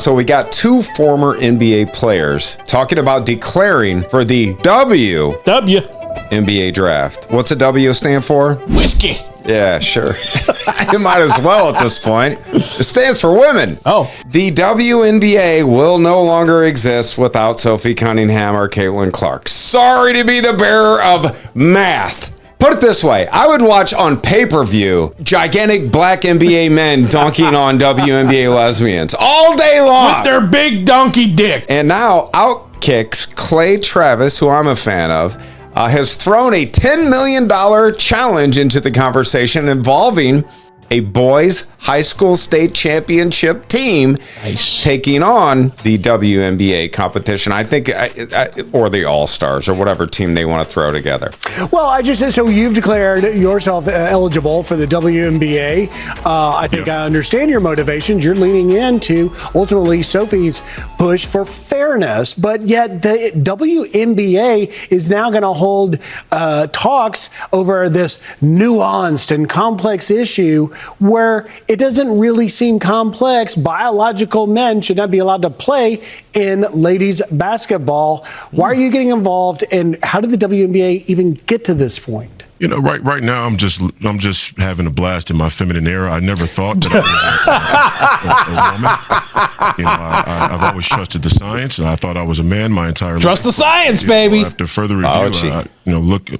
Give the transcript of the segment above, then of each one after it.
So we got two former NBA players talking about declaring for the WNBA Draft. What's a W stand for? Whiskey. Yeah, sure. You might as well at this point. It stands for women. Oh. The WNBA will no longer exist without Sophie Cunningham or Caitlin Clark. Sorry to be the bearer of math. Put it this way. I would watch on pay-per-view gigantic black NBA men dunking on WNBA lesbians all day long. With their big donkey dick. And now Outkicks Clay Travis, who I'm a fan of, has thrown a $10 million challenge into the conversation involving a boys high school state championship team taking on the WNBA competition. I think, or the All-Stars or whatever team they want to throw together. Well, so you've declared yourself eligible for the WNBA. I think I understand your motivations. You're leaning into ultimately Sophie's push for fairness, but yet the WNBA is now going to hold talks over this nuanced and complex issue where it doesn't really seem complex. Biological men should not be allowed to play in ladies basketball. Why are you getting involved, and how did the WNBA even get to this point? You know, right now I'm just having a blast in my feminine era. I never thought that I was a woman. You know, I've always trusted the science, and I thought I was a man my entire life. Trust the science, baby. After further review,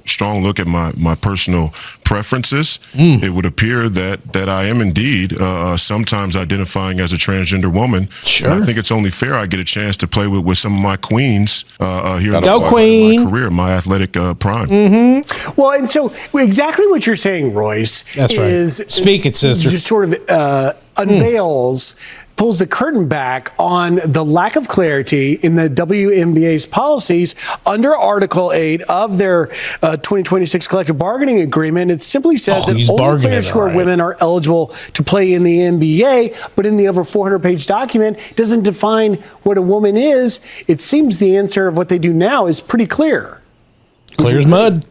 strong look at my personal preferences. It would appear that I am indeed sometimes identifying as a transgender woman. Sure. And I think it's only fair I get a chance to play with some of my queens here in Queen. my career, my athletic prime. Mm-hmm. Well, and so exactly what you're saying, Royce, is speak it, sister. Just sort of pulls the curtain back on the lack of clarity in the WNBA's policies under Article 8 of their 2026 collective bargaining agreement. It simply says that only players who are women are eligible to play in the NBA, but in the over 400-page document, it doesn't define what a woman is. It seems the answer of what they do now is pretty clear. Clear as mud.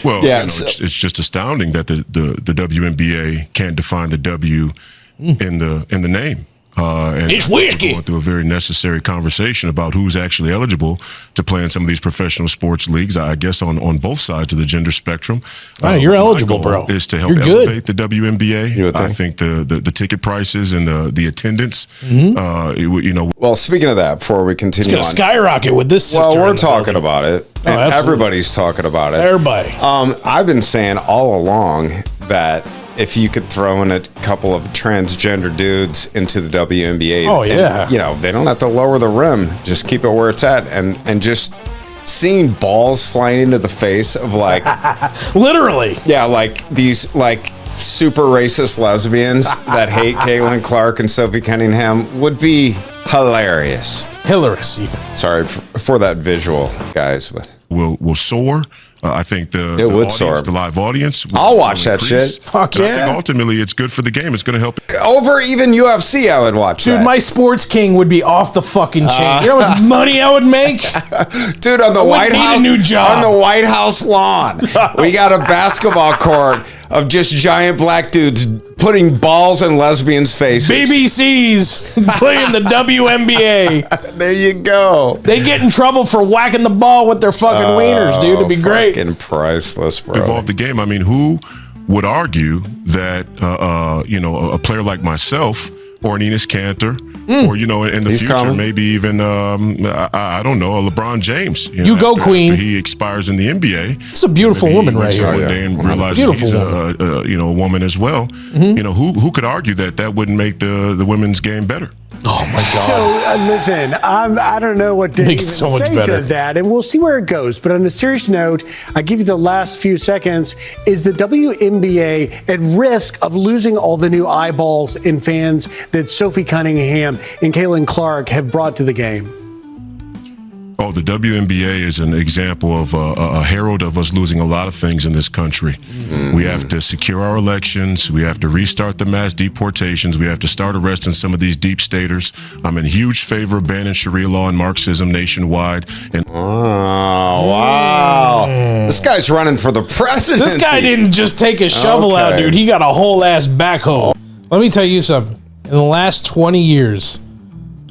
Well, it's just astounding that the WNBA can't define the W in the name. And it's whiskey. Going through a very necessary conversation about who's actually eligible to play in some of these professional sports leagues, I guess on both sides of the gender spectrum. You're eligible, bro. Is to help elevate the WNBA. I think the ticket prices and the attendance, Well, speaking of that, before we continue it's gonna skyrocket with this. Well, we're talking about it. And everybody's talking about it. Everybody. I've been saying all along that if you could throw in a couple of transgender dudes into the WNBA, and, they don't have to lower the rim, just keep it where it's at, and just seeing balls flying into the face of literally, like these super racist lesbians that hate Caitlin Clark and Sophie Cunningham would be hilarious. Hilarious, even. Sorry for that visual, guys, but will soar. I think the live audience. I'll watch that shit. Fuck yeah. I think ultimately it's good for the game. It's going to help. Over even UFC, I would watch that. Dude, my sports king would be off the fucking chain. You know how much money I would make? Dude, on the White House, on the White House lawn, we got a basketball court of just giant black dudes putting balls in lesbians' faces. BBC's playing the WNBA. There you go. They get in trouble for whacking the ball with their fucking wieners, dude. It'd be great. Fucking priceless, bro. Evolve the game. I mean, who would argue that a player like myself or an Enes Kanter, or in the future maybe even I don't know, a LeBron James. You go, Queen. After he expires in the NBA. It's a beautiful woman right here. One day and realizes he's a woman as well. Who could argue that wouldn't make the women's game better? Oh my God! So listen, I don't know what to even say to that, and we'll see where it goes. But on a serious note, I give you the last few seconds. Is the WNBA at risk of losing all the new eyeballs and fans that Sophie Cunningham and Caitlin Clark have brought to the game? Oh, the WNBA is an example of a herald of us losing a lot of things in this country. We have to secure our elections. We have to restart the mass deportations. We have to start arresting some of these deep staters. I'm in huge favor of banning Sharia law and Marxism nationwide. And wow. This guy's running for the presidency. This guy didn't just take a shovel out, dude. He got a whole ass backhoe. Let me tell you something. In the last 20 years,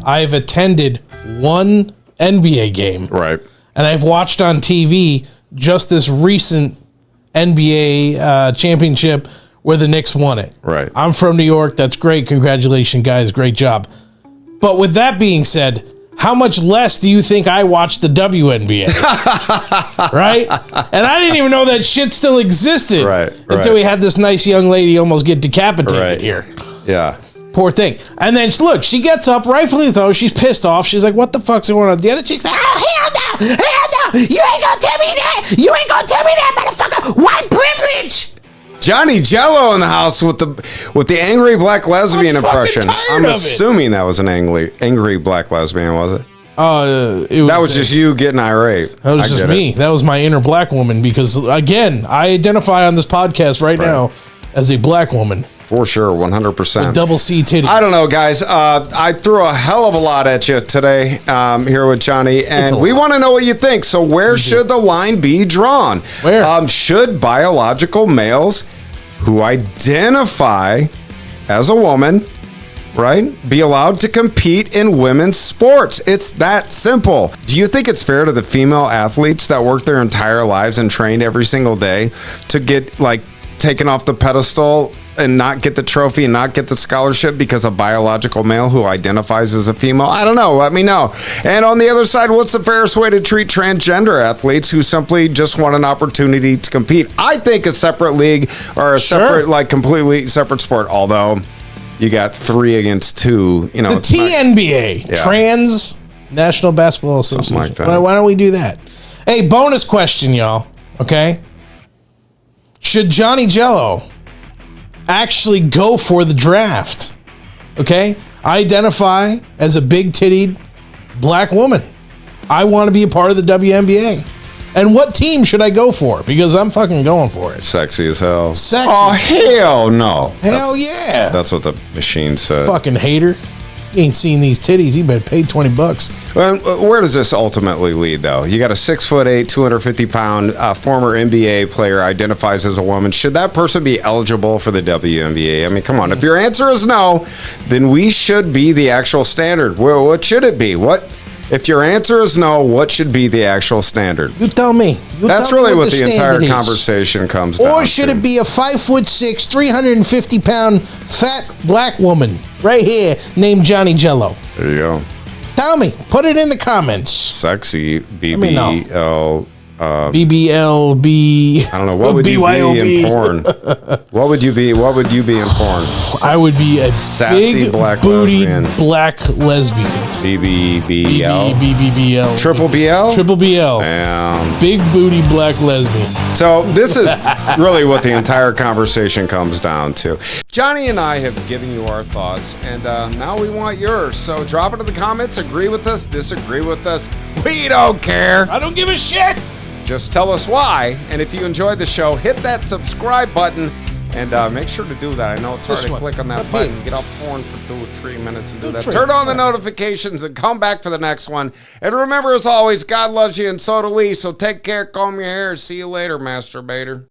I've attended one NBA game. Right. And I've watched on TV just this recent NBA championship where the Knicks won it. Right. I'm from New York. That's great. Congratulations, guys. Great job. But with that being said, how much less do you think I watched the WNBA? Right? And I didn't even know that shit still existed. Right. Until we had this nice young lady almost get decapitated here. Yeah. Poor thing. And then, look, she gets up, rightfully so. She's pissed off. She's like, what the fuck's going on? The other chick's like, oh, hell no. Hell no. You ain't going to tell me that. You ain't going to tell me that, motherfucker. White privilege. Johnny Jello in the house with the angry black lesbian impression. I'm assuming that was an angry black lesbian, was it? That was just you getting irate. That was just me. That was my inner black woman because, again, I identify on this podcast right now as a black woman. For sure, 100%. Double C titties. I don't know, guys. I threw a hell of a lot at you today here with Johnny, and we want to know what you think. So where should the line be drawn? Where? Should biological males who identify as a woman, right, be allowed to compete in women's sports? It's that simple. Do you think it's fair to the female athletes that work their entire lives and train every single day to get, like, taken off the pedestal and not get the trophy and not get the scholarship because a biological male who identifies as a female? I don't know. Let me know. And on the other side, what's the fairest way to treat transgender athletes who simply just want an opportunity to compete? I think a separate league or a separate, like, completely separate sport, although you got 3 against 2. You know, the TNBA, Trans National Basketball Association. Something like that. Why don't we do that? Hey, bonus question, y'all. Okay? Should Johnny Jello actually go for the draft? Okay? I identify as a big-tittied black woman. I want to be a part of the WNBA. And what team should I go for? Because I'm fucking going for it. Sexy as hell. Sexy. Oh, hell no. Hell yeah. That's what the machine said. Fucking hater. You ain't seen these titties. You better pay $20. Where does this ultimately lead, though? You got a 6'8", 250-pound former NBA player identifies as a woman. Should that person be eligible for the WNBA? I mean, come on. If your answer is no, then we should be the actual standard. Well, what should it be? If your answer is no, what should be the actual standard? You tell me. That's really what the entire conversation comes down to. Or should it be a 5'6", 350-pound fat black woman right here named Johnny Jello? There you go. Tell me. Put it in the comments. Sexy BBL. BBLB. I don't know. What would you be in porn? What would you be? What would you be in porn? I would be a sassy big black booty lesbian. Black lesbian. BBBL. BBBL. Triple BL. Triple BL. Damn. Big booty black lesbian. So this is really what the entire conversation comes down to. Johnny and I have given you our thoughts, and now we want yours. So drop it in the comments. Agree with us. Disagree with us. We don't care. I don't give a shit. Just tell us why. And if you enjoyed the show, hit that subscribe button and make sure to do that. I know it's hard to click on that button. Get off porn for 2 or 3 minutes and do that. Turn on the notifications and come back for the next one. And remember, as always, God loves you and so do we. So take care, comb your hair. See you later, masturbator.